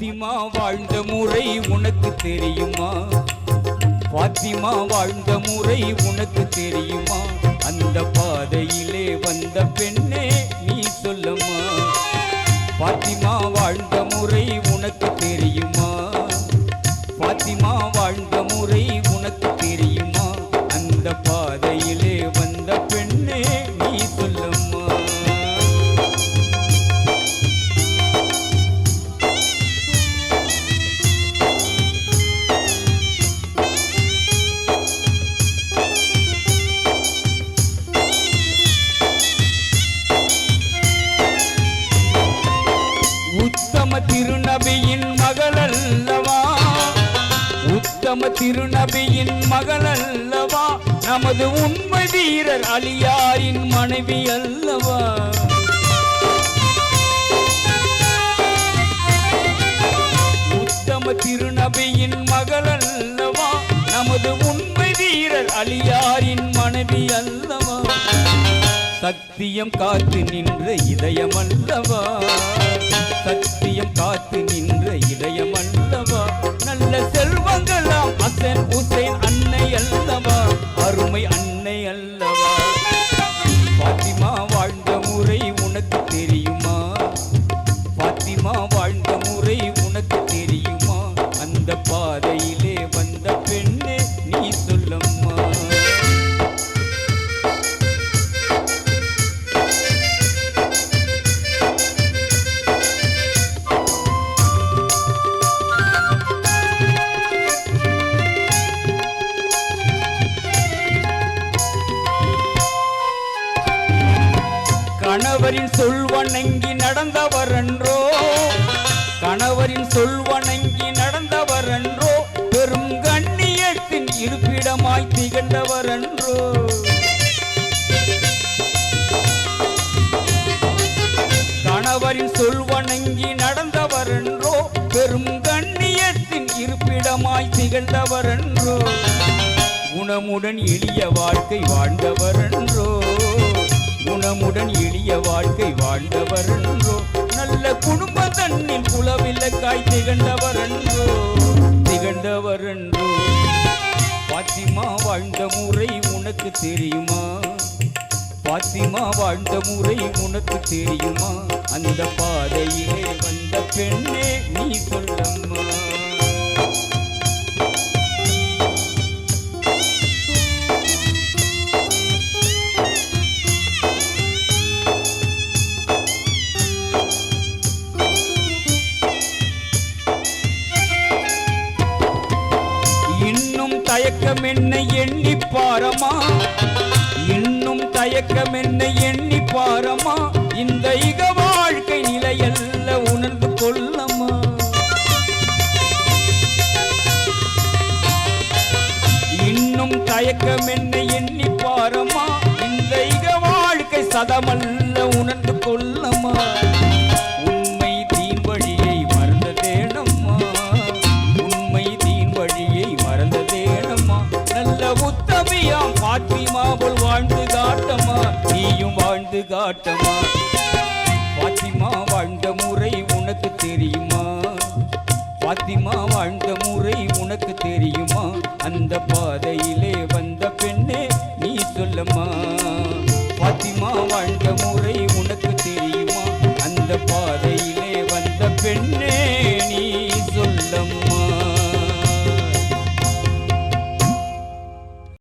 பாத்திமா வாழ்ந்த முறை உனக்கு தெரியுமா? பாத்திமா வாழ்ந்த முறை உனக்கு தெரியுமா? அந்த பாதையிலே வந்த பெண்ணே நீ சொல்லம்மா. பாத்திமா வாழ்ந்த முறை உனக்கு தெரியுமா? பாத்திமா வாழ்ந்த முறை உனக்கு தெரியுமா? அந்த பாதையிலே வந்த பெண்ணே நீ சொல்லம்மா. உத்தம திருநபியின் மகள் அல்லவா? உத்தம திருநபியின் மகள் அல்லவா? நமது உண்மை வீரர் அலியாரின் மனைவி அல்லவா? உத்தம திருநபியின் மகள் அல்லவா? நமது உண்மை வீரர் அலியாரின் மனைவி அல்லவா? சத்தியம் காத்து நின்ற இதயம் அல்லவா? சத்தியம் காத்து நின்ற இதயம் அல்லவா? நல்ல செல்வங்களாம் ஹசன் ஹுசைன் அன்னை அல்லவா? அருமை அன்னை அல்லவா? பாத்திமா வாழ்ந்த முறை உனக்கு தெரியுமா? பாத்திமா வாழ்ந்த முறை உனக்கு தெரியுமா? அந்த பாதையிலே வந்த பெண்ணே நீ சொல்லம்மா. கணவரின் சொல்வணங்கி நடந்தவரன்றோ? கணவரின் சொல்வணங்கி நடந்தவரன்றோ? பெரும் கண்ணியத்தின் இருப்பிடமாய் திகழ்ந்தவரன்றோ? கணவரின் சொல்வணங்கி நடந்தவரன்றோ? பெரும் கண்ணியத்தின் இருப்பிடமாய் திகழ்ந்தவரன்றோ? குணமுடன் எளிய வாழ்க்கை வாழ்ந்தவரன்றோ? குணமுடன் எளிய வாழ்க்கை வாழ்ந்தவரன்றோ? நல்ல குடும்ப தன்னில் குலவிளக்காய் திகழ்ந்தவரன்றோ? திகழ்ந்தவரன்றோ? பாத்திமா வாழ்ந்த முறை உனக்கு தெரியுமா? பாத்திமா வாழ்ந்த முறை உனக்கு தெரியுமா? அந்த பாதையிலே வந்த பெண்ணே நீ சொல்லம்மா. இன்னும் தயக்கம் என்னை எண்ணி பாரமா? இன்னும் தயக்கம் என்னை எண்ணி பாரமா? இந்த இக வாழ்க்கை நிலையல்ல உணர்ந்து கொள்ளமா. இன்னும் தயக்கம் என்னை எண்ணி பாரமா? இந்த இக வாழ்க்கை சதமல்ல உணர்ந்து கொள்ளமா. உண்மை தீன் வழியை மறந்ததேனம்மா. உண்மை தீன் வழியை மறந்ததேனம்மா. நல்ல உத்தமியாம் பாத்திமா போல் வாழ்ந்து காட்டமா. நீயும் வாழ்ந்து காட்டமா. பாத்திமா வாழ்ந்த முறை உனக்கு தெரியுமா? பாத்திமா வாழ்ந்த முறை உனக்கு தெரியுமா? அந்த பாதையிலே வந்த பெண்ணே நீ சொல்லம்மா. பாத்திமா வாழ்ந்த முறை உனக்கு தெரியுமா? அந்த பாதையிலே வந்த பெண்ணே